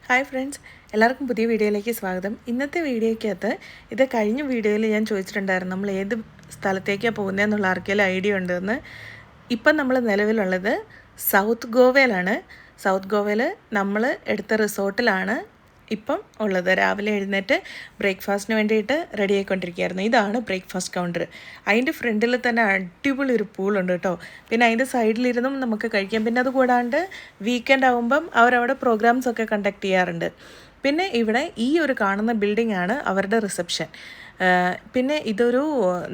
Hi friends, എല്ലാവർക്കും പുതിയ വീഡിയോയിലേക്ക് സ്വാഗതം. ഇന്നത്തെ വീഡിയോയ്ക്കകത്ത് ഇത് കഴിഞ്ഞ വീഡിയോയിൽ ഞാൻ ചോദിച്ചിട്ടുണ്ടായിരുന്നു നമ്മൾ ഏത് സ്ഥലത്തേക്കാണ് പോകുന്നതെന്നുള്ള ആർക്കെങ്കിലും ഐഡിയ ഉണ്ടെന്ന്. ഇപ്പം നമ്മൾ നിലവിലുള്ളത് സൗത്ത് ഗോവയിലാണ്. സൗത്ത് ഗോവയിൽ നമ്മൾ എടുത്ത റിസോർട്ടിലാണ് ഇപ്പം ഉള്ളത്. രാവിലെ എഴുന്നേറ്റ് ബ്രേക്ക്ഫാസ്റ്റിന് വേണ്ടിയിട്ട് റെഡി ആയിക്കൊണ്ടിരിക്കുകയായിരുന്നു. ഇതാണ് ബ്രേക്ക്ഫാസ്റ്റ് കൗണ്ടർ. അതിൻ്റെ ഫ്രണ്ടിൽ തന്നെ അടിപൊളി ഒരു പൂളുണ്ട് കേട്ടോ. പിന്നെ അതിൻ്റെ സൈഡിലിരുന്നും നമുക്ക് കഴിക്കാം. പിന്നെ അതുകൂടാണ്ട് വീക്കെൻഡ് ആകുമ്പം അവരവിടെ പ്രോഗ്രാംസ് ഒക്കെ കണ്ടക്ട് ചെയ്യാറുണ്ട്. പിന്നെ ഇവിടെ ഈ ഒരു കാണുന്ന ബിൽഡിംഗ് ആണ് അവരുടെ റിസപ്ഷൻ. പിന്നെ ഇതൊരു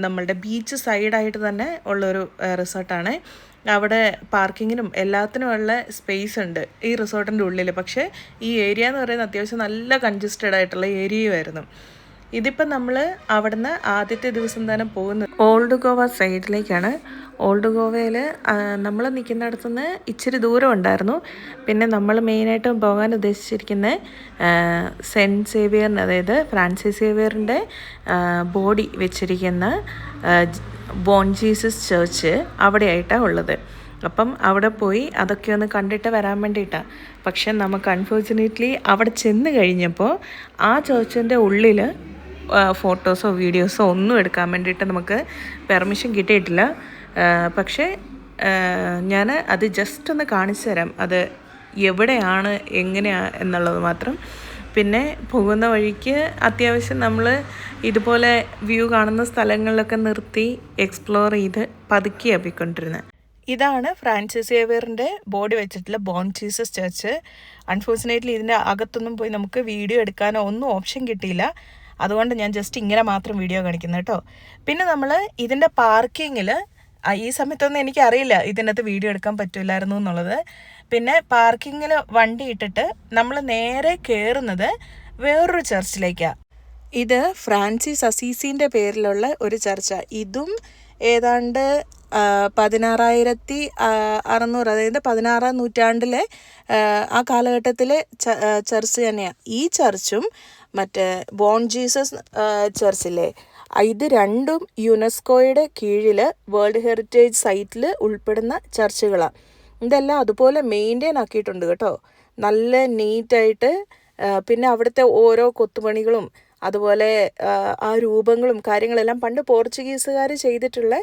നമ്മളുടെ ബീച്ച് സൈഡായിട്ട് തന്നെ ഉള്ളൊരു റിസോർട്ടാണ്. അവിടെ പാർക്കിങ്ങിനും എല്ലാത്തിനുമുള്ള സ്പേസ് ഉണ്ട് ഈ റിസോർട്ടിൻ്റെ ഉള്ളിൽ. പക്ഷേ ഈ ഏരിയ എന്ന് പറയുന്നത് അത്യാവശ്യം നല്ല കൺജസ്റ്റഡ് ആയിട്ടുള്ള ഏരിയയുമായിരുന്നു. ഇതിപ്പം നമ്മൾ അവിടുന്ന് ആദ്യത്തെ ദിവസം തന്നെ പോകുന്നത് ഓൾഡ് ഗോവ സൈഡിലേക്കാണ്. ഓൾഡ് ഗോവയിൽ നമ്മൾ നിൽക്കുന്നിടത്തുനിന്ന് ഇച്ചിരി ദൂരം ഉണ്ടായിരുന്നു. പിന്നെ നമ്മൾ മെയിനായിട്ടും പോകാൻ ഉദ്ദേശിച്ചിരിക്കുന്ന സെൻറ്റ് സേവിയറിൻ്റെ, അതായത് ഫ്രാൻസിസ് സേവിയറിൻ്റെ ബോഡി വെച്ചിരിക്കുന്ന ബോൺ ജീസസ് ചർച്ച് അവിടെയായിട്ടാണ് ഉള്ളത്. അപ്പം അവിടെ പോയി അതൊക്കെ ഒന്ന് കണ്ടിട്ട് വരാൻ വേണ്ടിയിട്ടാണ്. പക്ഷെ നമുക്ക് അൺഫോർച്ചുനേറ്റ്ലി അവിടെ ചെന്ന് കഴിഞ്ഞപ്പോൾ ആ ചർച്ചിൻ്റെ ഉള്ളിൽ ഫോട്ടോസോ വീഡിയോസോ ഒന്നും എടുക്കാൻ വേണ്ടിയിട്ട് നമുക്ക് പെർമിഷൻ കിട്ടിയിട്ടില്ല. പക്ഷേ ഞാൻ അത് ജസ്റ്റ് ഒന്ന് കാണിച്ചു തരാം, അത് എവിടെയാണ് എങ്ങനെയാണ് എന്നുള്ളത് മാത്രം. പിന്നെ പോകുന്ന വഴിക്ക് അത്യാവശ്യം നമ്മൾ ഇതുപോലെ വ്യൂ കാണുന്ന സ്ഥലങ്ങളിലൊക്കെ നിർത്തി എക്സ്പ്ലോർ ചെയ്ത് പതുക്കിയാണ് പോയിക്കൊണ്ടിരുന്നത്. ഇതാണ് ഫ്രാൻസിസ് സേവിയറിൻ്റെ ബോഡി വെച്ചിട്ടുള്ള ബോൺ ജീസസ് ചർച്ച്. അൺഫോർച്ചുനേറ്റ്ലി ഇതിൻ്റെ അകത്തൊന്നും പോയി നമുക്ക് വീഡിയോ എടുക്കാനോ ഒന്നും ഓപ്ഷൻ കിട്ടിയില്ല. അതുകൊണ്ട് ഞാൻ ജസ്റ്റ് ഇങ്ങനെ മാത്രം വീഡിയോ കാണിക്കുന്നത് കേട്ടോ. പിന്നെ നമ്മൾ ഇതിൻ്റെ പാർക്കിങ്ങിൽ ഈ സമയത്തൊന്നും എനിക്കറിയില്ല ഇതിൻ്റെ അകത്ത് വീഡിയോ എടുക്കാൻ പറ്റില്ലായിരുന്നു എന്നുള്ളത്. പിന്നെ പാർക്കിങ്ങിൽ വണ്ടി ഇട്ടിട്ട് നമ്മൾ നേരെ കയറുന്നത് വേറൊരു ചർച്ചിലേക്കാണ്. ഇത് ഫ്രാൻസിസ് അസീസിൻ്റെ പേരിലുള്ള ഒരു ചർച്ചാണ്. ഇതും ഏതാണ്ട് 16,600, അതായത് 16-ാം നൂറ്റാണ്ടിലെ ആ കാലഘട്ടത്തിലെ ചർച്ച് തന്നെയാണ്. ഈ ചർച്ചും മറ്റേ ബോൺ ജീസസ് ചർച്ചില്ലേ, ഇത് രണ്ടും യുനെസ്കോയുടെ കീഴിൽ വേൾഡ് ഹെറിറ്റേജ് സൈറ്റിൽ ഉൾപ്പെടുന്ന ചർച്ചുകളാണ്. ഇതെല്ലാം അതുപോലെ മെയിൻറ്റെയിൻ ആക്കിയിട്ടുണ്ട് കേട്ടോ, നല്ല നീറ്റായിട്ട്. പിന്നെ അവിടുത്തെ ഓരോ കൊത്തുപണികളും അതുപോലെ ആ രൂപങ്ങളും കാര്യങ്ങളെല്ലാം പണ്ട് പോർച്ചുഗീസുകാർ ചെയ്തിട്ടുള്ള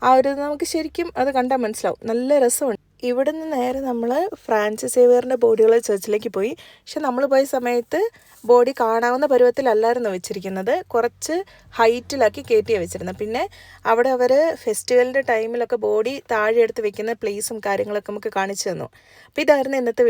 ആ ഒരു നമുക്ക് ശരിക്കും അത് കണ്ടാൽ മനസ്സിലാവും, നല്ല രസമുണ്ട്. ഇവിടുന്ന് നേരെ നമ്മൾ ഫ്രാൻസിസ് സേവിയറിൻ്റെ ബോഡിയുള്ള ചർച്ചിലേക്ക് പോയി. പക്ഷെ നമ്മൾ പോയ സമയത്ത് ബോഡി കാണാവുന്ന പരുവത്തിലല്ലായിരുന്നു വെച്ചിരിക്കുന്നത്, കുറച്ച് ഹൈറ്റിലാക്കി കയറ്റിയാണ് വെച്ചിരുന്നത്. പിന്നെ അവിടെ അവർ ഫെസ്റ്റിവലിൻ്റെ ടൈമിലൊക്കെ ബോഡി താഴെ എടുത്ത് വെക്കുന്ന പ്ലേസും കാര്യങ്ങളൊക്കെ നമുക്ക് കാണിച്ചു തന്നു. അപ്പോൾ ഇതായിരുന്നു ഇന്നത്തെ